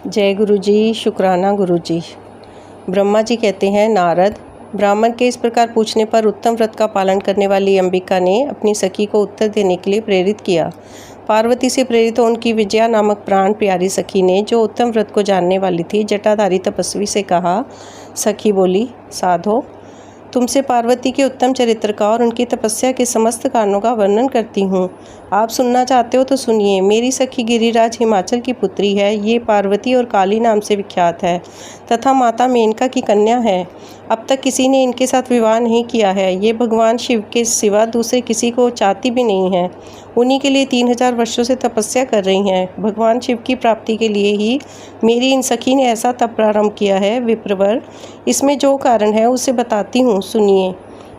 जय गुरु जी, शुक्राना गुरु जी। ब्रह्मा जी कहते हैं, नारद, ब्राह्मण के इस प्रकार पूछने पर उत्तम व्रत का पालन करने वाली अंबिका ने अपनी सखी को उत्तर देने के लिए प्रेरित किया। पार्वती से प्रेरित उनकी विजया नामक प्राण प्यारी सखी ने, जो उत्तम व्रत को जानने वाली थी, जटाधारी तपस्वी से कहा। सखी बोली, साधो, तुमसे पार्वती के उत्तम चरित्र का और उनकी तपस्या के समस्त कारणों का वर्णन करती हूँ। आप सुनना चाहते हो तो सुनिए। मेरी सखी गिरिराज हिमाचल की पुत्री है। ये पार्वती और काली नाम से विख्यात है तथा माता मेनका की कन्या है। अब तक किसी ने इनके साथ विवाह नहीं किया है। ये भगवान शिव के सिवा दूसरे किसी को चाहती भी नहीं है। उन्हीं के लिए 3000 वर्षों से तपस्या कर रही हैं। भगवान शिव की प्राप्ति के लिए ही मेरी इन सखी ने ऐसा तप प्रारंभ किया है। विप्रवर, इसमें जो कारण है उसे बताती हूँ, सुनिए।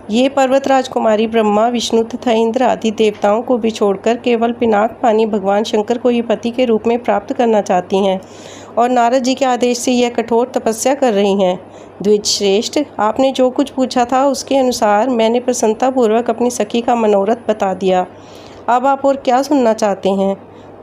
ये पर्वत राजकुमारी ब्रह्मा, विष्णु तथा इंद्र आदि देवताओं को भी छोड़कर केवल पिनाक पानी भगवान शंकर को ही पति के रूप में प्राप्त करना चाहती हैं और नारद जी के आदेश से यह कठोर तपस्या कर रही हैं। द्विज श्रेष्ठ, आपने जो कुछ पूछा था उसके अनुसार मैंने प्रसन्नतापूर्वक अपनी सखी का मनोरथ बता दिया। अब आप और क्या सुनना चाहते हैं?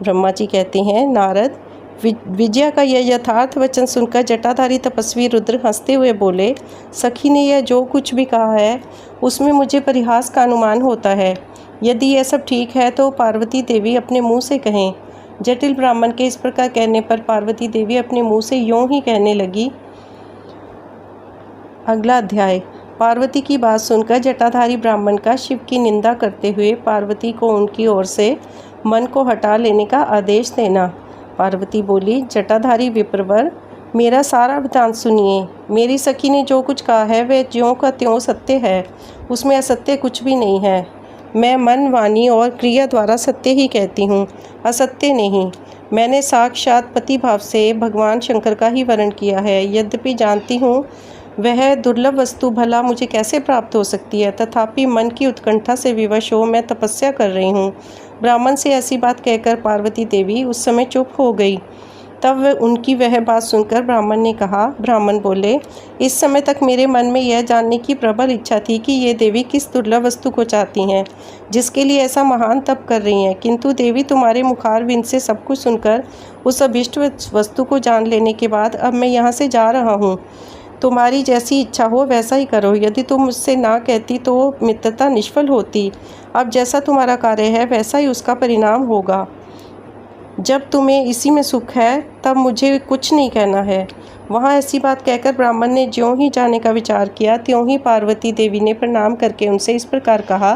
ब्रह्मा जी कहते हैं, नारद, विजया का यह यथार्थ वचन सुनकर जटाधारी तपस्वी रुद्र हंसते हुए बोले, सखी ने यह जो कुछ भी कहा है उसमें मुझे परिहास का अनुमान होता है। यदि यह सब ठीक है तो पार्वती देवी अपने मुंह से कहें। जटिल ब्राह्मण के इस प्रकार कहने पर पार्वती देवी अपने मुंह से यूं ही कहने लगी। अगला अध्याय। पार्वती की बात सुनकर जटाधारी ब्राह्मण का शिव की निंदा करते हुए पार्वती को उनकी ओर से मन को हटा लेने का आदेश देना। पार्वती बोली, जटाधारी विप्रवर, मेरा सारा वृतांत सुनिए। मेरी सखी ने जो कुछ कहा है वह ज्यों का त्यों सत्य है। उसमें असत्य कुछ भी नहीं है। मैं मन, वाणी और क्रिया द्वारा सत्य ही कहती हूँ, असत्य नहीं। मैंने साक्षात पति भाव से भगवान शंकर का ही वर्ण किया है। यद्यपि जानती हूँ वह दुर्लभ वस्तु भला मुझे कैसे प्राप्त हो सकती है, तथापि मन की उत्कंठा से विवश हो मैं तपस्या कर रही हूँ। ब्राह्मण से ऐसी बात कहकर पार्वती देवी उस समय चुप हो गई। तब उनकी वह बात सुनकर ब्राह्मण ने कहा। ब्राह्मण बोले, इस समय तक मेरे मन में यह जानने की प्रबल इच्छा थी कि ये देवी किस दुर्लभ वस्तु को चाहती हैं, जिसके लिए ऐसा महान तप कर रही हैं। किंतु देवी, तुम्हारे मुखारविंद से सब कुछ सुनकर उस अभिष्ट वस्तु को जान लेने के बाद अब मैं यहाँ से जा रहा हूँ। तुम्हारी जैसी इच्छा हो वैसा ही करो। यदि तुम मुझसे ना कहती तो मित्रता निष्फल होती। अब जैसा तुम्हारा कार्य है वैसा ही उसका परिणाम होगा। जब तुम्हें इसी में सुख है तब मुझे कुछ नहीं कहना है। वहाँ ऐसी बात कहकर ब्राह्मण ने ज्यों ही जाने का विचार किया त्यों ही पार्वती देवी ने प्रणाम करके उनसे इस प्रकार कहा।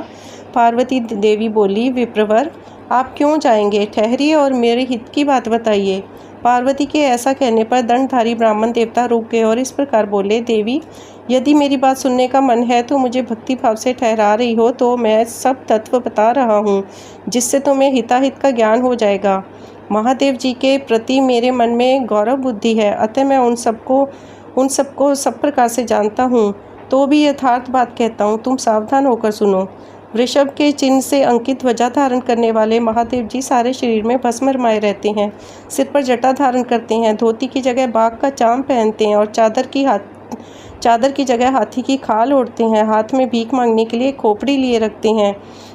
पार्वती देवी बोली, विप्रवर, आप क्यों जाएंगे? ठहरिए और मेरे हित की बात बताइए। पार्वती के ऐसा कहने पर दंडधारी ब्राह्मण देवता रुक गए और इस प्रकार बोले, देवी, यदि मेरी बात सुनने का मन है तो मुझे भक्ति भाव से ठहरा रही हो तो मैं सब तत्व बता रहा हूँ, जिससे तुम्हें हिताहित का ज्ञान हो जाएगा। महादेव जी के प्रति मेरे मन में गौरव बुद्धि है, अतः मैं उन सबको सब प्रकार से जानता हूँ। तो भी यथार्थ बात कहता हूँ, तुम सावधान होकर सुनो। वृषभ के चिन्ह से अंकित ध्वजा धारण करने वाले महादेव जी सारे शरीर में भस्म रमाए रहते हैं। सिर पर जटा धारण करते हैं। धोती की जगह बाघ का चाम पहनते हैं और चादर की जगह हाथी की खाल ओढ़ते हैं। हाथ में भीख मांगने के लिए खोपड़ी लिए रखते हैं।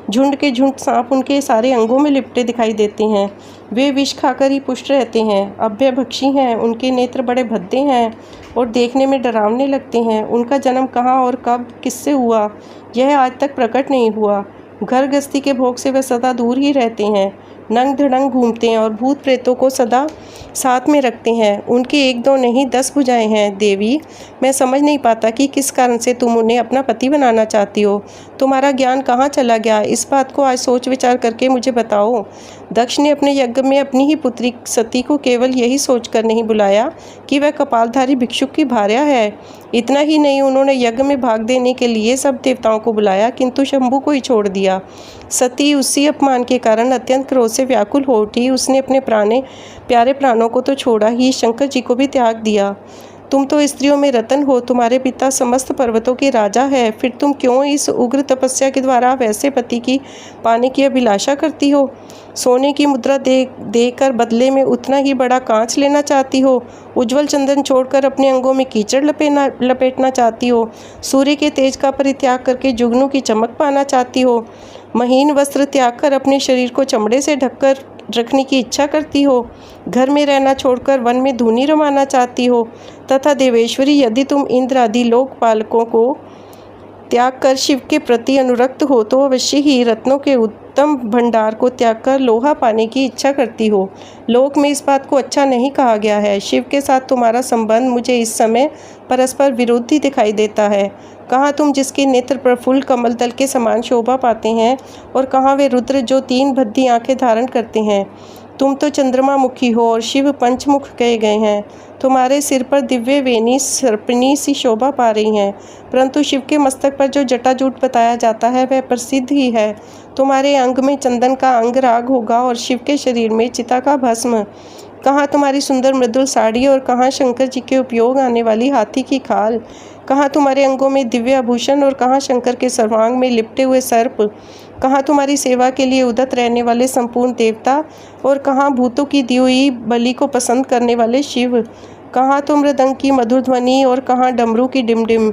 झुंड के झुंड सांप उनके सारे अंगों में लिपटे दिखाई देते हैं। वे विष खाकर ही पुष्ट रहते हैं। अभयभक्षी हैं। उनके नेत्र बड़े भद्दे हैं और देखने में डरावने लगते हैं। उनका जन्म कहाँ और कब किससे हुआ यह आज तक प्रकट नहीं हुआ। घर गृहस्थी के भोग से वे सदा दूर ही रहते हैं। नंग धड़ंग घूमते हैं और भूत प्रेतों को सदा साथ में रखते हैं। उनके 1-2 नहीं 10 भुजाएं हैं। देवी, मैं समझ नहीं पाता कि किस कारण से तुम उन्हें अपना पति बनाना चाहती हो। तुम्हारा ज्ञान कहाँ चला गया? इस बात को आज सोच विचार करके मुझे बताओ। दक्ष ने अपने यज्ञ में अपनी ही पुत्री सती को केवल यही सोचकर नहीं बुलाया कि वह कपालधारी भिक्षुक की भार्या है। इतना ही नहीं, उन्होंने यज्ञ में भाग देने के लिए सब देवताओं को बुलाया, किंतु शंभु को ही छोड़ दिया। सती उसी अपमान के कारण अत्यंत क्रोध से व्याकुल हो उठी। उसने अपने प्यारे प्राणों को तो छोड़ा ही, शंकर जी को भी त्याग दिया। तुम तो स्त्रियों में रतन हो। तुम्हारे पिता समस्त पर्वतों के राजा है। फिर तुम क्यों इस उग्र तपस्या के द्वारा वैसे पति की पाने की अभिलाषा करती हो? सोने की मुद्रा देकर बदले में उतना ही बड़ा कांच लेना चाहती हो? उज्जवल चंदन छोड़कर अपने अंगों में कीचड़ लपेटना चाहती हो? सूर्य के तेज का परित्याग करके जुगनू की चमक पाना चाहती हो? महीन वस्त्र त्याग कर अपने शरीर को चमड़े से ढककर रखने की इच्छा करती हो? घर में रहना छोड़कर वन में धूनी रमाना चाहती हो? तथा देवेश्वरी, यदि तुम इंद्र आदि लोकपालकों को त्याग कर शिव के प्रति अनुरक्त हो तो अवश्य ही रत्नों के उत्तम भंडार को त्याग कर लोहा पाने की इच्छा करती हो। लोक में इस बात को अच्छा नहीं कहा गया है। शिव के साथ तुम्हारा संबंध मुझे इस समय परस्पर विरोधी दिखाई देता है। कहाँ तुम जिसके नेत्र प्रफुल्ल कमल दल के समान शोभा पाते हैं, और कहाँ वे रुद्र जो 3 भद्दी आंखें धारण करते हैं। तुम तो चंद्रमा मुखी हो और शिव पंचमुख कहे गए हैं। तुम्हारे सिर पर दिव्य वेणी सर्पिणी सी शोभा पा रही हैं, परंतु शिव के मस्तक पर जो जटाजूट बताया जाता है वह प्रसिद्ध ही है। तुम्हारे अंग में चंदन का अंग राग होगा और शिव के शरीर में चिता का भस्म। कहाँ तुम्हारी सुंदर मृदुल साड़ी और कहाँ शंकर जी के उपयोग आने वाली हाथी की खाल। कहाँ तुम्हारे अंगों में दिव्य आभूषण और कहाँ शंकर के सर्वांग में लिपटे हुए सर्प। कहाँ तुम्हारी सेवा के लिए उदत रहने वाले संपूर्ण देवता और कहाँ भूतों की दी हुई बलि को पसंद करने वाले शिव। कहाँ तो मृदंग की मधुर ध्वनि और कहाँ डमरू की डिमडिम।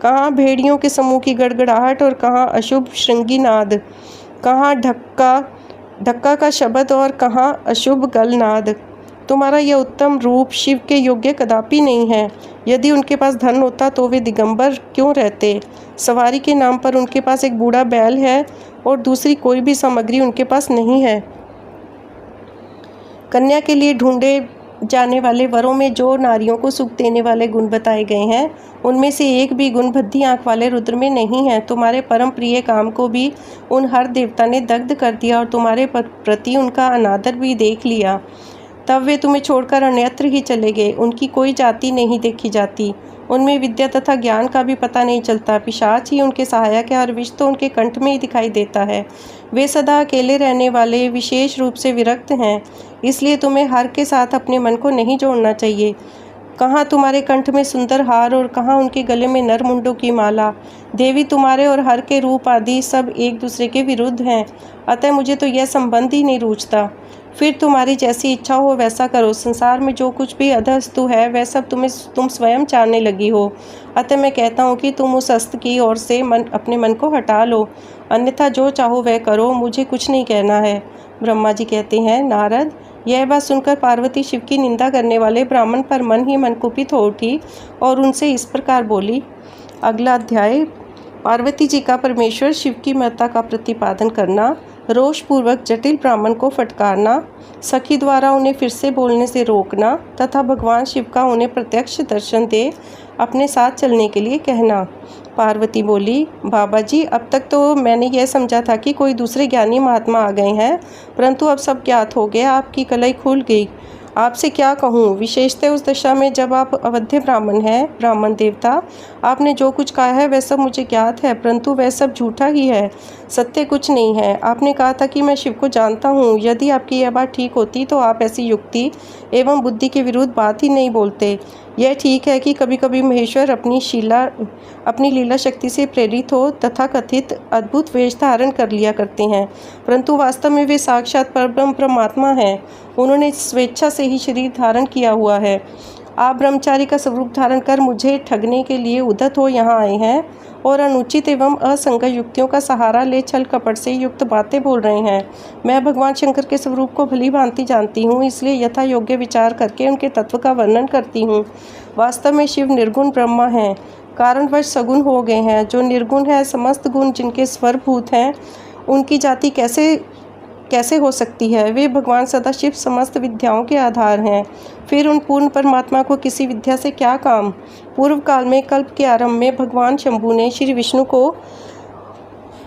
कहाँ भेड़ियों के समूह की गड़गड़ाहट और कहाँ अशुभ श्रृंगी नाद। कहाँ ढक्का का शब्द और कहाँ अशुभ गलनाद। तुम्हारा यह उत्तम रूप शिव के योग्य कदापि नहीं है। यदि उनके पास धन होता तो वे दिगंबर क्यों रहते? सवारी के नाम पर उनके पास एक बूढ़ा बैल है और दूसरी कोई भी सामग्री उनके पास नहीं है। कन्या के लिए ढूंढे जाने वाले वरों में जो नारियों को सुख देने वाले गुण बताए गए हैं, उनमें से एक भी गुण भद्दी आंख वाले रुद्र में नहीं है। तुम्हारे परम प्रिय काम को भी उन हर देवता ने दग्ध कर दिया और तुम्हारे प्रति उनका अनादर भी देख लिया। तब वे तुम्हें छोड़कर अन्यत्र ही चले गए। उनकी कोई जाति नहीं देखी जाती, उनमें विद्या तथा ज्ञान का भी पता नहीं चलता। पिशाच ही उनके सहायक है और विष तो उनके कंठ में ही दिखाई देता है। वे सदा अकेले रहने वाले, विशेष रूप से विरक्त हैं, इसलिए तुम्हें हर के साथ अपने मन को नहीं जोड़ना चाहिए। कहाँ तुम्हारे कंठ में सुंदर हार और कहाँ उनके गले में नर मुंडों की माला। देवी, तुम्हारे और हर के रूप आदि सब एक दूसरे के विरुद्ध हैं, अतः मुझे तो यह संबंध ही नहीं रूझता। फिर तुम्हारी जैसी इच्छा हो वैसा करो। संसार में जो कुछ भी अधस्तु है वह सब तुम स्वयं चाहने लगी हो, अतः मैं कहता हूँ कि तुम उस अस्त की ओर से अपने मन को हटा लो, अन्यथा जो चाहो वह करो, मुझे कुछ नहीं कहना है। ब्रह्मा जी कहते हैं, नारद, यह बात सुनकर पार्वती शिव की निंदा करने वाले ब्राह्मण पर मन ही मन कुपित हो उठी और उनसे इस प्रकार बोली। अगला अध्याय, पार्वती जी का परमेश्वर शिव की महत्ता का प्रतिपादन करना, रोषपूर्वक जटिल ब्राह्मण को फटकारना, सखी द्वारा उन्हें फिर से बोलने से रोकना तथा भगवान शिव का उन्हें प्रत्यक्ष दर्शन दे अपने साथ चलने के लिए कहना। पार्वती बोली, बाबा जी, अब तक तो मैंने यह समझा था कि कोई दूसरे ज्ञानी महात्मा आ गए हैं, परंतु अब सब ज्ञात हो गया, आपकी कलाई खुल गई। आपसे क्या कहूँ, विशेषतः उस दशा में जब आप अवध्य ब्राह्मण हैं। ब्राह्मण देवता, आपने जो कुछ कहा है वह सब मुझे ज्ञात है, परंतु वह सब झूठा ही है, सत्य कुछ नहीं है। आपने कहा था कि मैं शिव को जानता हूँ। यदि आपकी यह बात ठीक होती तो आप ऐसी युक्ति एवं बुद्धि के विरुद्ध बात ही नहीं बोलते। यह ठीक है कि कभी कभी महेश्वर अपनी लीला शक्ति से प्रेरित हो तथा कथित अद्भुत वेश धारण कर लिया करते हैं, परंतु वास्तव में वे साक्षात परब्रह्म परमात्मा हैं। उन्होंने स्वेच्छा से ही शरीर धारण किया हुआ है। आप ब्रह्मचारी का स्वरूप धारण कर मुझे ठगने के लिए उद्धत हो यहाँ आए हैं और अनुचित एवं असंगत युक्तियों का सहारा ले छल कपट से युक्त बातें बोल रहे हैं। मैं भगवान शंकर के स्वरूप को भली भांति जानती हूँ, इसलिए यथा योग्य विचार करके उनके तत्व का वर्णन करती हूँ। वास्तव में शिव निर्गुण ब्रह्मा हैं, कारणवश सगुण हो गए हैं। जो निर्गुण है, समस्त गुण जिनके स्वरभूत हैं, उनकी जाति कैसे हो सकती है? वे भगवान सदाशिव समस्त विद्याओं के आधार हैं। फिर उन पूर्ण परमात्मा को किसी विद्या से क्या काम? पूर्व काल में कल्प के आरंभ में भगवान शंभु ने श्री विष्णु को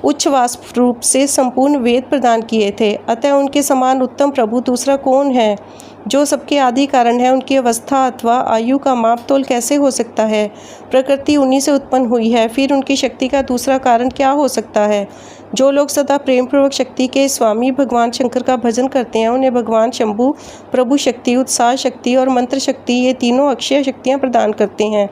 उच्छ्वास रूप से संपूर्ण वेद प्रदान किए थे, अतः उनके समान उत्तम प्रभु दूसरा कौन है? जो सबके आदि कारण है, उनकी अवस्था अथवा आयु का माप तोल कैसे हो सकता है? प्रकृति उन्हीं से उत्पन्न हुई है, फिर उनकी शक्ति का दूसरा कारण क्या हो सकता है? जो लोग सदा प्रेम पूर्वक शक्ति के स्वामी भगवान शंकर का भजन करते हैं, उन्हें भगवान शंभु प्रभु शक्ति, उत्साह शक्ति और मंत्र शक्ति, ये तीनों अक्षय शक्तियाँ प्रदान करते हैं।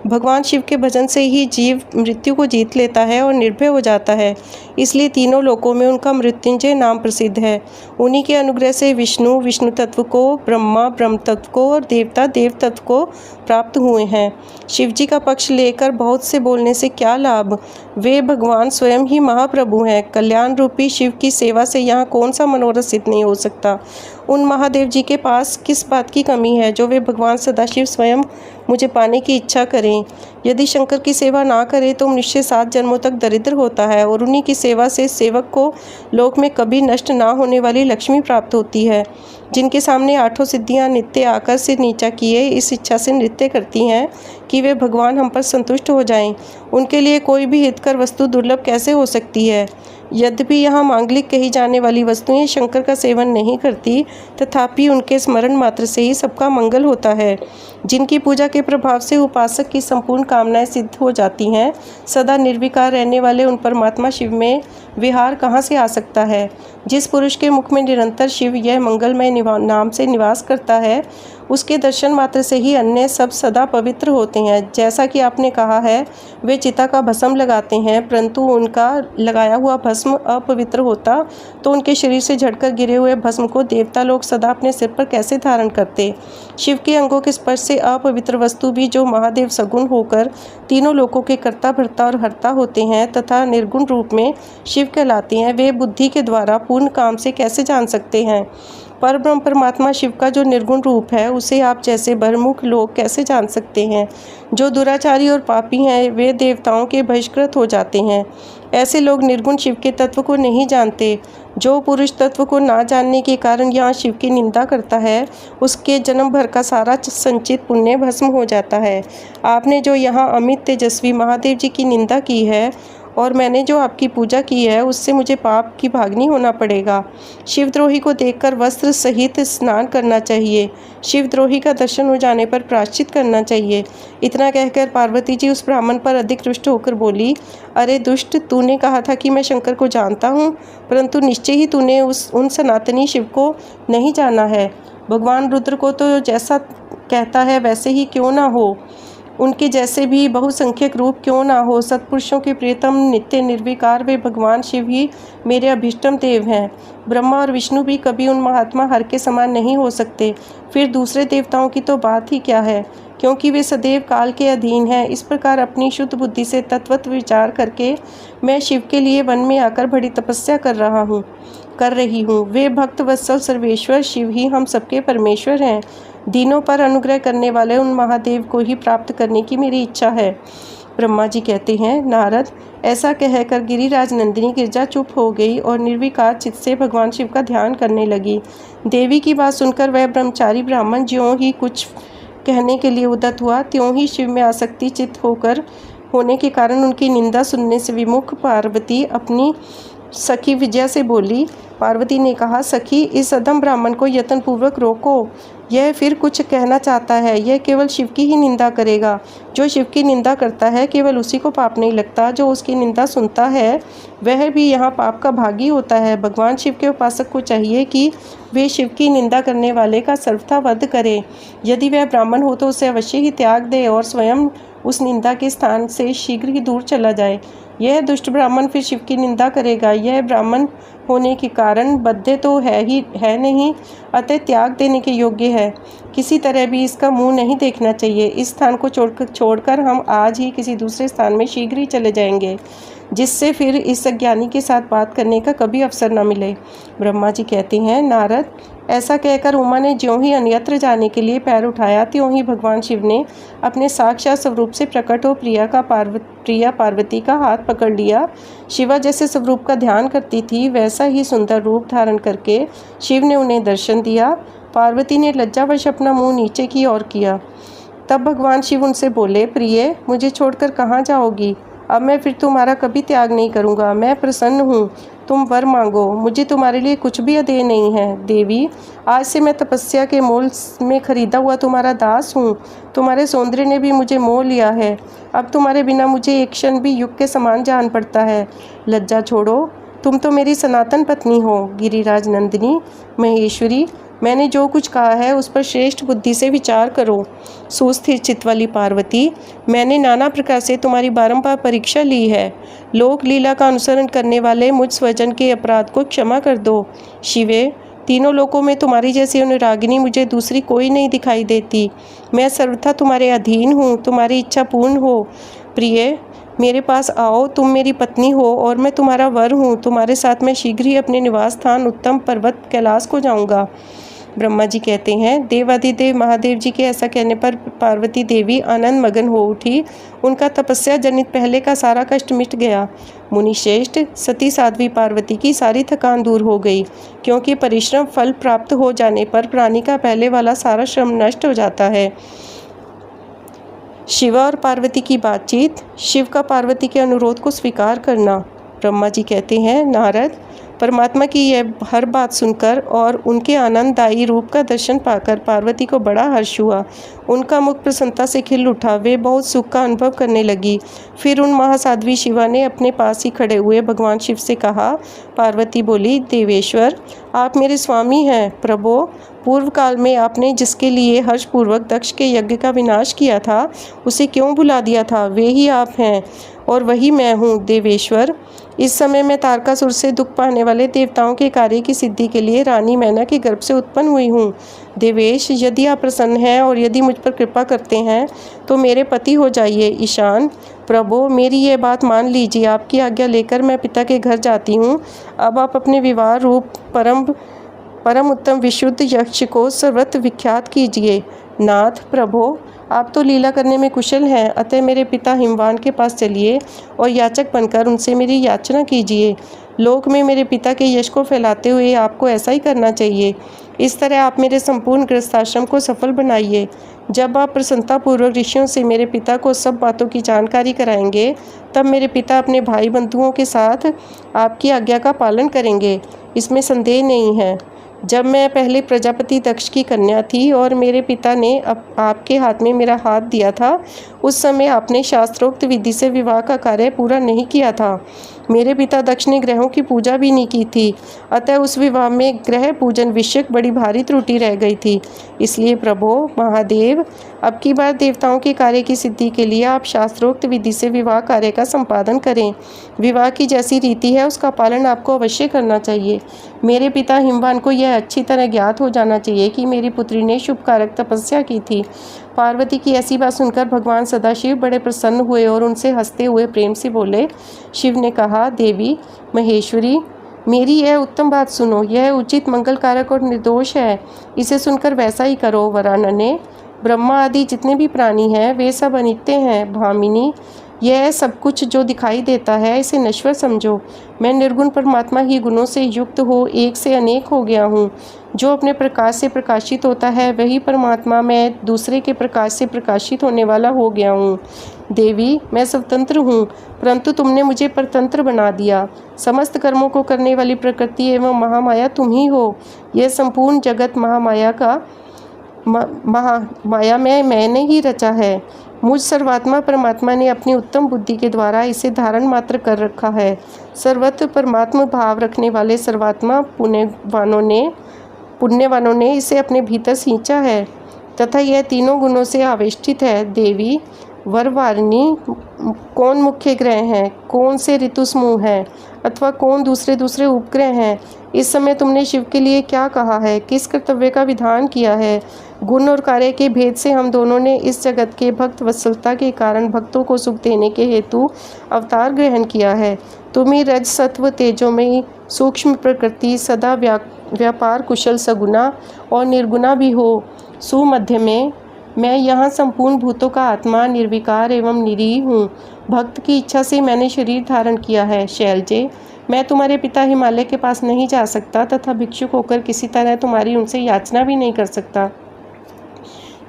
भगवान शिव के भजन से ही जीव मृत्यु को जीत लेता है और निर्भय हो जाता है। इसलिए तीनों लोकों में उनका मृत्युंजय नाम प्रसिद्ध है। उन्हीं के अनुग्रह से विष्णु विष्णु तत्व को, ब्रह्मा ब्रह्म तत्व को और देवता देव तत्व को प्राप्त हुए हैं। शिव जी का पक्ष लेकर बहुत से बोलने से क्या लाभ? वे भगवान स्वयं ही महाप्रभु हैं। कल्याण रूपी शिव की सेवा से यहाँ कौन सा मनोरथ सिद्ध नहीं हो सकता। उन महादेव जी के पास किस बात की कमी है जो वे भगवान सदाशिव स्वयं मुझे पाने की इच्छा करें। यदि शंकर की सेवा ना करे तो मनुष्य 7 जन्मों तक दरिद्र होता है और उन्हीं की सेवा से सेवक को लोक में कभी नष्ट ना होने वाली लक्ष्मी प्राप्त होती है। जिनके सामने 8 सिद्धियां नित्य आकर सिर नीचा किए इस इच्छा से नृत्य करती हैं कि वे भगवान हम पर संतुष्ट हो जाएं, उनके लिए कोई भी हितकर वस्तु दुर्लभ कैसे हो सकती है। यद्यपि यहाँ मांगलिक कही जाने वाली वस्तुएं शंकर का सेवन नहीं करती, तथापि उनके स्मरण मात्र से ही सबका मंगल होता है। जिनकी पूजा के प्रभाव से उपासक की संपूर्ण कामनाएं सिद्ध हो जाती हैं, सदा निर्विकार रहने वाले उन परमात्मा शिव में विहार कहाँ से आ सकता है। जिस पुरुष के मुख में निरंतर शिव यह मंगलमय नाम से निवास करता है, उसके दर्शन मात्र से ही अन्य सब सदा पवित्र होते हैं। जैसा कि आपने कहा है, वे चिता का भस्म लगाते हैं, परंतु उनका लगाया हुआ भस्म अपवित्र होता तो उनके शरीर से झड़कर गिरे हुए भस्म को देवता लोग सदा अपने सिर पर कैसे धारण करते। शिव के अंगों के स्पर्श से अपवित्र वस्तु भी जो महादेव सगुण होकर तीनों लोकों के कर्ता भर्ता और हर्ता होते हैं तथा निर्गुण रूप में शिव कहलाते हैं, वे बुद्धि के द्वारा पूर्ण काम से कैसे जान सकते हैं। परब्रह्म परमात्मा शिव का जो निर्गुण रूप है, उसे आप जैसे बहिर्मुख लोग कैसे जान सकते हैं। जो दुराचारी और पापी हैं, वे देवताओं के बहिष्कृत हो जाते हैं। ऐसे लोग निर्गुण शिव के तत्व को नहीं जानते। जो पुरुष तत्व को ना जानने के कारण यहाँ शिव की निंदा करता है, उसके जन्म भर का सारा संचित पुण्य भस्म हो जाता है। आपने जो यहाँ अमित तेजस्वी महादेव जी की निंदा की है और मैंने जो आपकी पूजा की है, उससे मुझे पाप की भागनी होना पड़ेगा। शिवद्रोही को देखकर वस्त्र सहित स्नान करना चाहिए। शिवद्रोही का दर्शन हो जाने पर प्रायश्चित करना चाहिए। इतना कहकर पार्वती जी उस ब्राह्मण पर अधिक रुष्ट होकर बोली, अरे दुष्ट, तूने कहा था कि मैं शंकर को जानता हूँ, परंतु निश्चय ही तूने उन सनातनी शिव को नहीं जाना है। भगवान रुद्र को तो जैसा कहता है वैसे ही क्यों ना हो, उनके जैसे भी बहुसंख्यक रूप क्यों ना हो, सत्पुरुषों के प्रियतम नित्य निर्विकार वे भगवान शिव ही मेरे अभीष्टम देव हैं। ब्रह्मा और विष्णु भी कभी उन महात्मा हर के समान नहीं हो सकते। फिर दूसरे देवताओं की तो बात ही क्या है, क्योंकि वे सदैव काल के अधीन हैं। इस प्रकार अपनी शुद्ध बुद्धि से तत्वत विचार करके मैं शिव के लिए वन में आकर बड़ी तपस्या कर रही हूँ। वे भक्त वत्सल सर्वेश्वर शिव ही हम सबके परमेश्वर हैं। दीनों पर अनुग्रह करने वाले उन महादेव को ही प्राप्त करने की मेरी इच्छा है। ब्रह्मा जी कहते हैं, नारद, ऐसा कहकर गिरिराज नंदिनी गिरजा चुप हो गई और निर्विकार चित्त से भगवान शिव का ध्यान करने लगी। देवी की बात सुनकर वह ब्रह्मचारी ब्राह्मण ज्यों ही कुछ कहने के लिए उद्यत हुआ, त्यों ही शिव में आसक्ति चित्त होने के कारण उनकी निंदा सुनने से विमुख पार्वती अपनी सखी विजया से बोली। पार्वती ने कहा, सखी, इस अधम ब्राह्मण को यत्नपूर्वक रोको। यह फिर कुछ कहना चाहता है। यह केवल शिव की ही निंदा करेगा। जो शिव की निंदा करता है, केवल उसी को पाप नहीं लगता। जो उसकी निंदा सुनता है, वह भी यहाँ पाप का भागी होता है। भगवान शिव के उपासक को चाहिए कि वे शिव की निंदा करने वाले का सर्वथा वध करें। यदि वह ब्राह्मण हो तो उसे अवश्य ही त्याग दे और स्वयं उस निंदा के स्थान से शीघ्र ही दूर चला जाए। यह दुष्ट ब्राह्मण फिर शिव की निंदा करेगा। यह ब्राह्मण होने के कारण बद्ध तो है नहीं, अतः त्याग देने के योग्य है। किसी तरह भी इसका मुंह नहीं देखना चाहिए। इस स्थान को छोड़कर हम आज ही किसी दूसरे स्थान में शीघ्र ही चले जाएंगे, जिससे फिर इस अज्ञानी के साथ बात करने का कभी अवसर न मिले। ब्रह्मा जी कहते हैं, नारद, ऐसा कहकर उमा ने ज्यों ही अन्यत्र जाने के लिए पैर उठाया, त्यों ही भगवान शिव ने अपने साक्षात स्वरूप से प्रकट हो प्रिया पार्वती का हाथ पकड़ लिया। शिवा जैसे स्वरूप का ध्यान करती थी, वैसा ही सुंदर रूप धारण करके शिव ने उन्हें दर्शन दिया। पार्वती ने लज्जावश अपना मुंह नीचे की ओर किया। तब भगवान शिव उनसे बोले, प्रिय, मुझे छोड़कर कहाँ जाओगी? अब मैं फिर तुम्हारा कभी त्याग नहीं करूँगा। मैं प्रसन्न हूँ, तुम वर मांगो, मुझे तुम्हारे लिए कुछ भी अदेय नहीं है। देवी, आज से मैं तपस्या के मोल में खरीदा हुआ तुम्हारा दास हूँ। तुम्हारे सौंदर्य ने भी मुझे मोह लिया है। अब तुम्हारे बिना मुझे एक क्षण भी युग के समान जान पड़ता है। लज्जा छोड़ो, तुम तो मेरी सनातन पत्नी हो। गिरिराज नंदिनी, महेश्वरी, मैंने जो कुछ कहा है उस पर श्रेष्ठ बुद्धि से विचार करो। सुस्थिर चित्त वाली पार्वती, मैंने नाना प्रकार से तुम्हारी बारंबार परीक्षा ली है। लोक लीला का अनुसरण करने वाले मुझ स्वजन के अपराध को क्षमा कर दो। शिवे, तीनों लोकों में तुम्हारी जैसी अनुरागिनी मुझे दूसरी कोई नहीं दिखाई देती। मैं सर्वथा तुम्हारे अधीन हूँ, तुम्हारी इच्छा पूर्ण हो। प्रिय, मेरे पास आओ, तुम मेरी पत्नी हो और मैं तुम्हारा वर हूँ। तुम्हारे साथ मैं शीघ्र ही अपने निवास स्थान उत्तम पर्वत कैलाश को जाऊँगा। ब्रह्मा जी कहते हैं, देवाधिदेव महादेव जी के ऐसा कहने पर पार्वती देवी आनंद मगन हो उठी। उनका तपस्या जनित पहले का सारा कष्ट मिट गया। मुनिश्रेष्ठ, सती साध्वी पार्वती की सारी थकान दूर हो गई, क्योंकि परिश्रम फल प्राप्त हो जाने पर प्राणी का पहले वाला सारा श्रम नष्ट हो जाता है। शिव और पार्वती की बातचीत। शिव का पार्वती के अनुरोध को स्वीकार करना। ब्रह्मा जी कहते हैं, नारद, परमात्मा की यह हर बात सुनकर और उनके आनंददायी रूप का दर्शन पाकर पार्वती को बड़ा हर्ष हुआ। उनका मुख प्रसन्नता से खिल उठा। वे बहुत सुख का अनुभव करने लगी। फिर उन महासाध्वी शिवा ने अपने पास ही खड़े हुए भगवान शिव से कहा। पार्वती बोली, देवेश्वर, आप मेरे स्वामी हैं। प्रभो, पूर्व काल में आपने जिसके लिए हर्षपूर्वक दक्ष के यज्ञ का विनाश किया था, उसे क्यों भुला दिया था? वे ही आप हैं और वही मैं हूँ। देवेश्वर, इस समय मैं तारकासुर से दुख पाने वाले देवताओं के कार्य की सिद्धि के लिए रानी मैना के गर्भ से उत्पन्न हुई हूँ। देवेश, यदि आप प्रसन्न हैं और यदि मुझ पर कृपा करते हैं तो मेरे पति हो जाइए। ईशान, प्रभो, मेरी यह बात मान लीजिए। आपकी आज्ञा लेकर मैं पिता के घर जाती हूँ। अब आप अपने विवाह रूप परम उत्तम विशुद्ध यक्ष को सर्वत्र विख्यात कीजिए। नाथ, प्रभो, आप तो लीला करने में कुशल हैं, अतः मेरे पिता हिमवान के पास चलिए और याचक बनकर उनसे मेरी याचना कीजिए। लोक में मेरे पिता के यश को फैलाते हुए आपको ऐसा ही करना चाहिए। इस तरह आप मेरे संपूर्ण गृहस्थाश्रम को सफल बनाइए। जब आप प्रसन्नतापूर्वक ऋषियों से मेरे पिता को सब बातों की जानकारी कराएंगे, तब मेरे पिता अपने भाई बंधुओं के साथ आपकी आज्ञा का पालन करेंगे, इसमें संदेह नहीं है। जब मैं पहले प्रजापति दक्ष की कन्या थी और मेरे पिता ने आपके हाथ में मेरा हाथ दिया था, उस समय आपने शास्त्रोक्त विधि से विवाह का कार्य पूरा नहीं किया था। मेरे पिता दक्ष ने ग्रहों की पूजा भी नहीं की थी, अतः उस विवाह में ग्रह पूजन विषयक बड़ी भारी त्रुटि रह गई थी। इसलिए प्रभो महादेव, अब की बार देवताओं के कार्य की सिद्धि के लिए आप शास्त्रोक्त विधि से विवाह कार्य का संपादन करें। विवाह की जैसी रीति है उसका पालन आपको अवश्य करना चाहिए। मेरे पिता हिमवान को यह अच्छी तरह ज्ञात हो जाना चाहिए कि मेरी पुत्री ने शुभकारक तपस्या की थी। पार्वती की ऐसी बात सुनकर भगवान सदाशिव बड़े प्रसन्न हुए और उनसे हंसते हुए प्रेम से बोले। शिव ने कहा, देवी महेश्वरी, मेरी यह उत्तम बात सुनो। यह उचित, मंगलकारक और निर्दोष है। इसे सुनकर वैसा ही करो। वरानने, ब्रह्मा आदि जितने भी प्राणी हैं वे सब अनित्य हैं। भामिनी, यह सब कुछ जो दिखाई देता है इसे नश्वर समझो। मैं निर्गुण परमात्मा ही गुणों से युक्त हो एक से अनेक हो गया हूँ। जो अपने प्रकाश से प्रकाशित होता है वही परमात्मा मैं दूसरे के प्रकाश से प्रकाशित होने वाला हो गया हूँ। देवी, मैं स्वतंत्र हूँ, परंतु तुमने मुझे परतंत्र बना दिया। समस्त कर्मों को करने वाली प्रकृति एवं महामाया तुम ही हो। यह संपूर्ण जगत माया में मैंने ही रचा है। मुझ सर्वात्मा परमात्मा ने अपनी उत्तम बुद्धि के द्वारा इसे धारण मात्र कर रखा है। सर्वत्र परमात्मा भाव रखने वाले सर्वात्मा पुण्यवानों ने इसे अपने भीतर सींचा है तथा यह तीनों गुणों से आवेष्टित है। देवी वरवारिणी, कौन मुख्य ग्रह हैं, कौन से ऋतु समूह हैं अथवा कौन दूसरे दूसरे उपग्रह हैं? इस समय तुमने शिव के लिए क्या कहा है, किस कर्तव्य का विधान किया है? गुण और कार्य के भेद से हम दोनों ने इस जगत के भक्त वत्सलता के कारण भक्तों को सुख देने के हेतु अवतार ग्रहण किया है। तुम ही रज सत्व तेजोमयी सूक्ष्म प्रकृति, सदा व्यापार कुशल सगुना और निर्गुणा भी हो। सुमध्य में मैं यहाँ संपूर्ण भूतों का आत्मा, निर्विकार एवं निरीह हूँ। भक्त की इच्छा से मैंने शरीर धारण किया है। शैलजे, मैं तुम्हारे पिता हिमालय के पास नहीं जा सकता तथा भिक्षुक होकर किसी तरह तुम्हारी उनसे याचना भी नहीं कर सकता।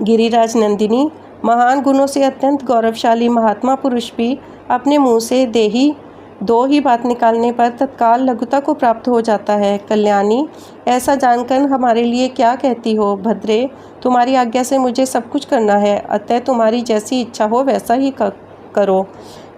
गिरिराज नंदिनी, महान गुणों से अत्यंत गौरवशाली महात्मा पुरुष भी अपने मुँह से दो ही बात निकालने पर तत्काल लघुता को प्राप्त हो जाता है। कल्याणी, ऐसा जानकर हमारे लिए क्या कहती हो? भद्रे, तुम्हारी आज्ञा से मुझे सब कुछ करना है, अतः तुम्हारी जैसी इच्छा हो वैसा ही करो।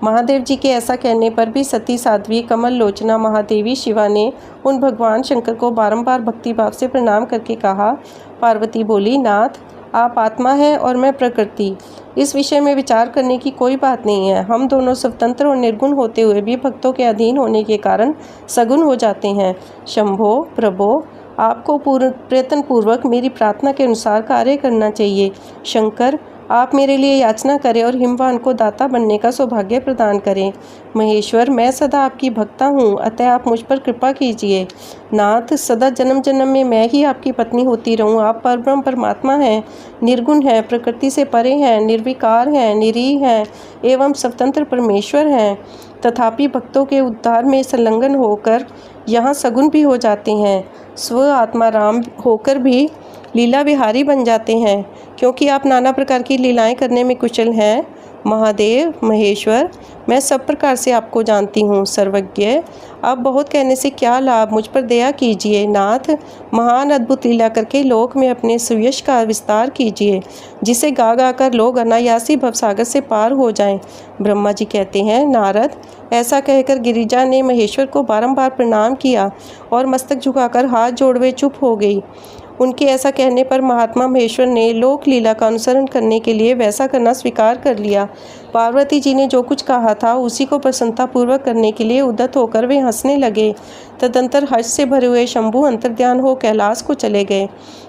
महादेव जी के ऐसा कहने पर भी सती साध्वी कमल लोचना महादेवी शिवा ने उन भगवान शंकर को बारंबार भक्तिभाव से प्रणाम करके कहा। पार्वती बोली, नाथ आप आत्मा है और मैं प्रकृति, इस विषय में विचार करने की कोई बात नहीं है। हम दोनों स्वतंत्र और निर्गुण होते हुए भी भक्तों के अधीन होने के कारण सगुण हो जाते हैं। शंभो प्रभो, आपको प्रयत्नपूर्वक मेरी प्रार्थना के अनुसार कार्य करना चाहिए। शंकर, आप मेरे लिए याचना करें और हिमवान को दाता बनने का सौभाग्य प्रदान करें। महेश्वर, मैं सदा आपकी भक्ता हूँ, अतः आप मुझ पर कृपा कीजिए। नाथ, सदा जन्म जन्म में मैं ही आपकी पत्नी होती रहूँ। आप परब्रह्म परमात्मा हैं, निर्गुण हैं, प्रकृति से परे हैं, निर्विकार हैं, निरीह हैं एवं स्वतंत्र परमेश्वर हैं। तथापि भक्तों के उद्धार में संलग्न होकर यहाँ सगुण भी हो जाते हैं, स्व आत्मा राम होकर भी लीला विहारी बन जाते हैं, क्योंकि आप नाना प्रकार की लीलाएं करने में कुशल हैं। महादेव, महेश्वर, मैं सब प्रकार से आपको जानती हूँ, सर्वज्ञ। अब बहुत कहने से क्या लाभ, मुझ पर दया कीजिए। नाथ, महान अद्भुत लीला करके लोक में अपने सुयश का विस्तार कीजिए, जिसे गा गा कर लोग अनायासी भवसागर से पार हो जाएं। ब्रह्मा जी कहते हैं, नारद, ऐसा कहकर गिरिजा ने महेश्वर को बारंबार प्रणाम किया और मस्तक झुकाकर हाथ जोड़वे चुप हो गई। उनके ऐसा कहने पर महात्मा महेश्वर ने लोक लीला का अनुसरण करने के लिए वैसा करना स्वीकार कर लिया। पार्वती जी ने जो कुछ कहा था उसी को प्रसन्नतापूर्वक करने के लिए उद्यत होकर वे हंसने लगे। तदंतर हर्ष से भरे हुए शंभु अंतर्ध्यान हो कैलाश को चले गए।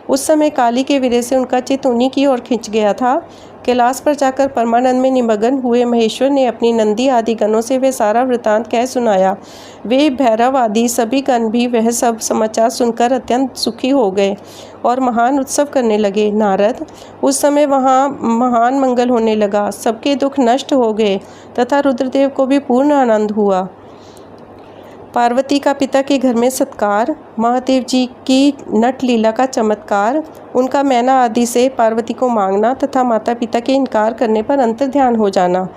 उस समय काली के विरह से उनका चित्त उन्हीं की ओर खिंच गया था। कैलाश पर जाकर परमानंद में निमग्न हुए महेश्वर ने अपनी नंदी आदि गणों से वह सारा वृतांत कह सुनाया। वे भैरव आदि सभी गण भी वह सब समाचार सुनकर अत्यंत सुखी हो गए और महान उत्सव करने लगे। नारद, उस समय वहाँ महान मंगल होने लगा, सबके दुख नष्ट हो गए तथा रुद्रदेव को भी पूर्ण आनंद हुआ। पार्वती का पिता के घर में सत्कार, महादेव जी की नट लीला का चमत्कार, उनका मैना आदि से पार्वती को मांगना तथा माता पिता के इनकार करने पर अंतर्ध्यान हो जाना।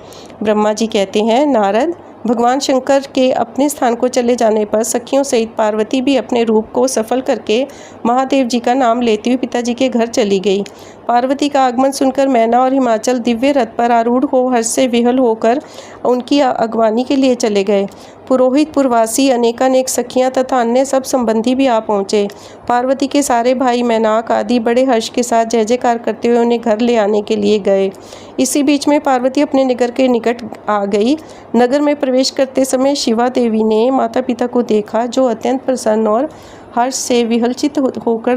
ब्रह्मा जी कहते हैं, नारद, भगवान शंकर के अपने स्थान को चले जाने पर सखियों सहित पार्वती भी अपने रूप को सफल करके महादेव जी का नाम लेती हुई पिताजी के घर चली गई। पार्वती का आगमन सुनकर मैना और हिमाचल दिव्य रथ पर आरूढ़ हो हर्ष से विहल होकर उनकी अगवानी के लिए चले गए। पुरोहित, पुरवासी, अनेकानेक सखियां तथा अन्य सब संबंधी भी आ पहुँचे। पार्वती के सारे भाई मैनाक आदि बड़े हर्ष के साथ जय जयकार करते हुए उन्हें घर ले आने के लिए गए। इसी बीच में पार्वती अपने नगर के निकट आ गई। नगर में प्रवेश करते समय शिवा देवी ने माता पिता को देखा, जो अत्यंत प्रसन्न और हर्ष से विहलचित होकर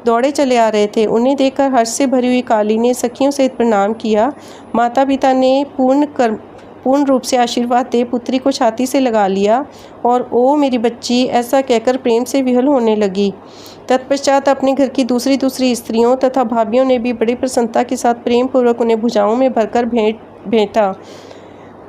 दौड़े चले आ रहे थे। उन्हें देखकर हर्ष से भरी हुई काली ने सखियों सहित प्रणाम किया। माता पिता ने पूर्ण रूप से आशीर्वाद दे पुत्री को छाती से लगा लिया और ओ मेरी बच्ची ऐसा कहकर प्रेम से विहल होने लगी। तत्पश्चात अपने घर की दूसरी स्त्रियों तथा भाभियों ने भी बड़ी प्रसन्नता के साथ प्रेम पूर्वक उन्हें भुजाओं में भरकर भेंटा।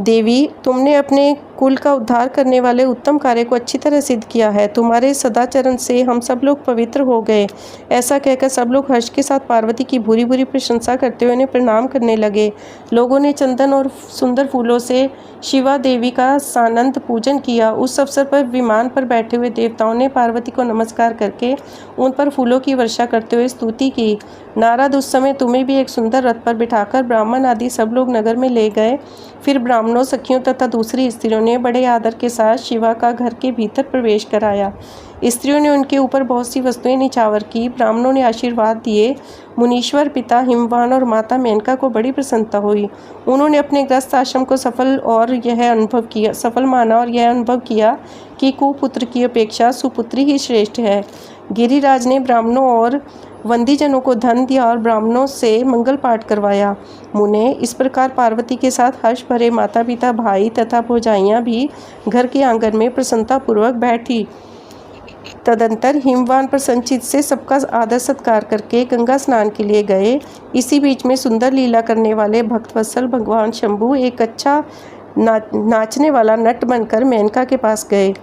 देवी, तुमने अपने कुल का उद्धार करने वाले उत्तम कार्य को अच्छी तरह सिद्ध किया है। तुम्हारे सदाचरण से हम सब लोग पवित्र हो गए। ऐसा कहकर सब लोग हर्ष के साथ पार्वती की बुरी बुरी प्रशंसा करते हुए उन्हें प्रणाम करने लगे। लोगों ने चंदन और सुंदर फूलों से शिवा देवी का सानंद पूजन किया। उस अवसर पर विमान पर बैठे हुए देवताओं ने पार्वती को नमस्कार करके उन पर फूलों की वर्षा करते हुए स्तुति की। नारद, उस समय तुम्हें भी एक सुंदर रथ पर बिठाकर ब्राह्मण आदि सब लोग नगर में ले गए। फिर ब्राह्मणों, सखियों तथा दूसरी स्त्रियों ने बड़े आदर के साथ शिवा का घर के भीतर प्रवेश कराया। स्त्रियों ने उनके ऊपर बहुत सी वस्तुएं निछावर की। ब्राह्मणों ने आशीर्वाद दिए। मुनीश्वर पिता हिमवान और माता मेनका को बड़ी प्रसन्नता हुई। उन्होंने अपने गृहस्थ आश्रम को सफल माना और यह अनुभव किया कि कुपुत्र की अपेक्षा सुपुत्री ही श्रेष्ठ है। गिरिराज ने ब्राह्मणों और वंदीजनों को धन दिया और ब्राह्मणों से मंगल पाठ करवाया। मुने, इस प्रकार पार्वती के साथ हर्ष भरे माता पिता, भाई तथा भौजाइयाँ भी घर के आंगन में प्रसन्नतापूर्वक बैठी। तदंतर हिमवान पर संचित से सबका आदर सत्कार करके गंगा स्नान के लिए गए। इसी बीच में सुंदर लीला करने वाले भक्तवत्सल भगवान शंभु एक अच्छा नाचने वाला नट बनकर मेनका के पास गए।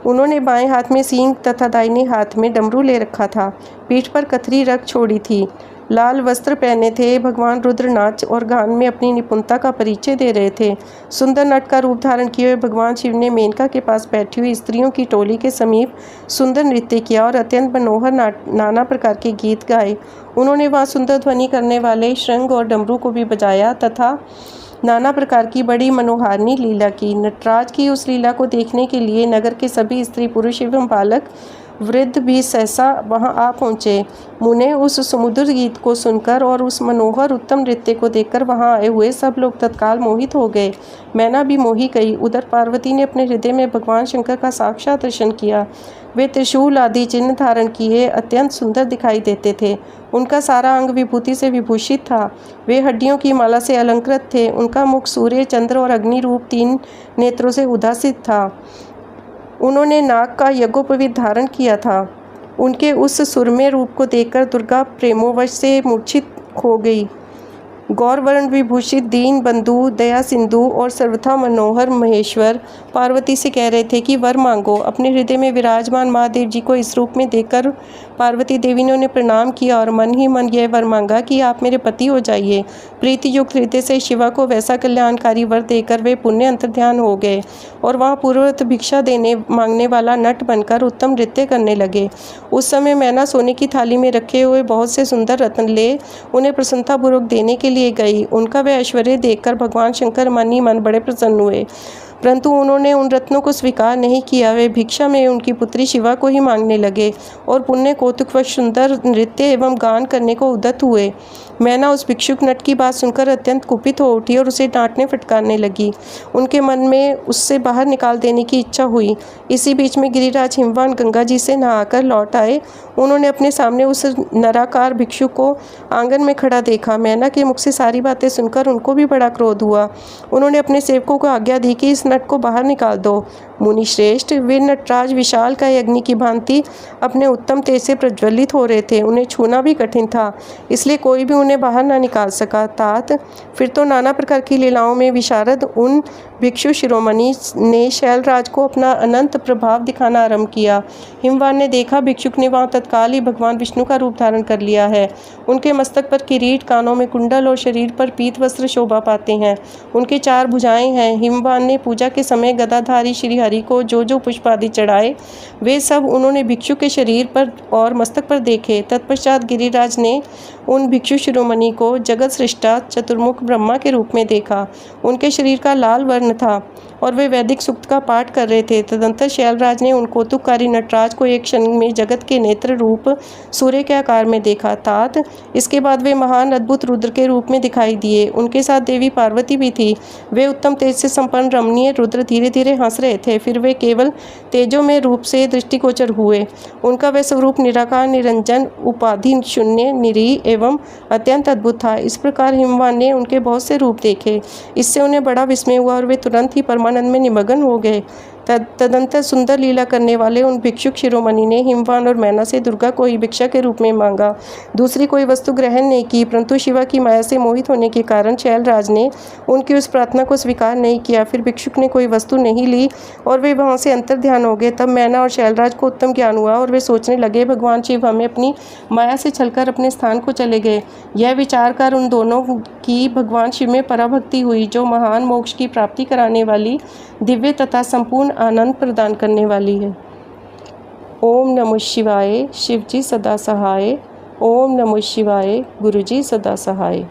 उन्होंने बाएं हाथ में सींग तथा दाहिने हाथ में डमरू ले रखा था। पीठ पर कथरी रख छोड़ी थी। लाल वस्त्र पहने थे। भगवान रुद्र नाच और गान में अपनी निपुणता का परिचय दे रहे थे। सुंदर नट का रूप धारण किए हुए भगवान शिव ने मेनका के पास बैठी हुई स्त्रियों की टोली के समीप सुंदर नृत्य किया और अत्यंत मनोहर नाना प्रकार के गीत गाए। उन्होंने वहाँ सुंदर ध्वनि करने वाले शृंग और डमरू को भी बजाया तथा नाना प्रकार की बड़ी मनोहारिणी लीला की। नटराज की उस लीला को देखने के लिए नगर के सभी स्त्री पुरुष एवं बालक वृद्ध भी सहसा वहां आ पहुँचे। मुने उस सुमधुर गीत को सुनकर और उस मनोहर उत्तम नृत्य को देखकर वहां आए हुए सब लोग तत्काल मोहित हो गए। मैना भी मोही गई। उधर पार्वती ने अपने हृदय में भगवान शंकर का साक्षात दर्शन किया। वे त्रिशूल आदि चिन्ह धारण किए अत्यंत सुंदर दिखाई देते थे। उनका सारा अंग विभूति से विभूषित था। वे हड्डियों की माला से अलंकृत थे। उनका मुख सूर्य, चंद्र और अग्नि रूप 3 नेत्रों से उदासित था। उन्होंने नाग का यज्ञोपवीत धारण किया था। उनके उस सुरम्य रूप को देखकर दुर्गा प्रेमोवश से मूर्छित हो गई। गौरवर्ण विभूषित दीन बंधु, दया सिंधु और सर्वथा मनोहर महेश्वर पार्वती से कह रहे थे कि वर मांगो। अपने हृदय में विराजमान महादेव जी को इस रूप में देखकर पार्वती देवी ने उन्हें प्रणाम किया और मन ही मन यह वर मांगा कि आप मेरे पति हो जाइए। प्रीति युक्त हृदय से शिवा को वैसा कल्याणकारी वर देकर वे पुण्य अंतर्ध्यान हो गए और वहाँ पूर्ववत भिक्षा देने मांगने वाला नट बनकर उत्तम नृत्य करने लगे। उस समय मैना सोने की थाली में रखे हुए बहुत से सुंदर रत्न ले उन्हें प्रसन्नतापूर्वक देने के लिए गई। उनका वह ऐश्वर्य देखकर भगवान शंकर मन ही मन बड़े प्रसन्न हुए, परंतु उन्होंने उन रत्नों को स्वीकार नहीं किया। वे भिक्षा में उनकी पुत्री शिवा को ही मांगने लगे और पुण्य कौतुकवश सुंदर नृत्य एवं गान करने को उद्यत हुए। मैना उस भिक्षुक नट की बात सुनकर अत्यंत कुपित हो उठी और उसे डांटने फटकारने लगी। उनके मन में उससे बाहर निकाल देने की इच्छा हुई। इसी बीच में गिरिराज हिमवान गंगा जी से नहाकर लौट आए। उन्होंने अपने सामने उस नराकार भिक्षु को आंगन में खड़ा देखा। मैना के मुख से सारी बातें सुनकर उनको भी बड़ा क्रोध हुआ। उन्होंने अपने सेवकों को आज्ञा दी कि इस नट को बाहर निकाल दो। मुनि श्रेष्ठ, वे नटराज विशाल का अग्नि की भांति अपने उत्तम तेज से प्रज्वलित हो रहे थे। उन्हें छूना भी कठिन था, इसलिए कोई भी उन्हें बाहर ना निकाल सका। तात फिर तो नाना प्रकार की लीलाओं में विशारद उन भिक्षु शिरोमणि ने शैलराज को अपना अनंत प्रभाव दिखाना आरंभ किया। हिमवान ने देखा भिक्षुक ने वहाँ तत्काल ही भगवान विष्णु का रूप धारण कर लिया है। उनके मस्तक पर किरीट, कानों में कुंडल और शरीर पर पीत वस्त्र शोभा पाते हैं। उनके 4 भुजाएं हैं। हिमवान ने पूजा के समय गदाधारी श्री हरि को जो पुष्प आदि चढ़ाए वे सब उन्होंने भिक्षु के शरीर पर और मस्तक पर देखे। तत्पश्चात गिरिराज ने उन भिक्षु शिरोमणि को जगत सृष्टा चतुर्मुख ब्रह्मा के रूप में देखा। उनके शरीर का लाल वर्ण था और वे वैदिक सूक्त का पाठ कर रहे थे। तदंतर शैलराज ने उन कौतुककारी नटराज को एक क्षण में जगत के नेत्र रूप सूर्य के आकार में देखा। तात इसके बाद वे महान अद्भुत रुद्र के रूप में दिखाई दिए। उनके साथ देवी पार्वती भी थी। वे उत्तम तेज से संपन्न रमणीय रुद्र धीरे धीरे हंस रहे थे। फिर वे केवल तेजो में रूप से दृष्टिगोचर हुए। उनका वह स्वरूप निराकार, निरंजन, उपाधि शून्य, निरीह एवं अत्यंत अद्भुत था। इस प्रकार हिमवान ने उनके बहुत से रूप देखे। इससे उन्हें बड़ा विस्मय हुआ और वे तुरंत ही परमानंद में निमग्न हो गए। तदंतर सुंदर लीला करने वाले उन भिक्षुक शिरोमणि ने हिमवान और मैना से दुर्गा को ही भिक्षा के रूप में मांगा। दूसरी कोई वस्तु ग्रहण नहीं की, परंतु शिवा की माया से मोहित होने के कारण शैलराज ने उनकी उस प्रार्थना को स्वीकार नहीं किया। फिर भिक्षुक ने कोई वस्तु नहीं ली और वे वहाँ से अंतर्ध्यान हो गए। तब मैना और शैलराज को उत्तम ज्ञान हुआ और वे सोचने लगे भगवान शिव हमें अपनी माया से छलकर अपने स्थान को चले गए। यह विचार कर उन दोनों की भगवान शिव में पराभक्ति हुई, जो महान मोक्ष की प्राप्ति कराने वाली, दिव्य तथा संपूर्ण आनंद प्रदान करने वाली है। ओम नमः शिवाय। शिव जी सदा सहाय। ओम नमः शिवाय। गुरु जी सदा सहाय।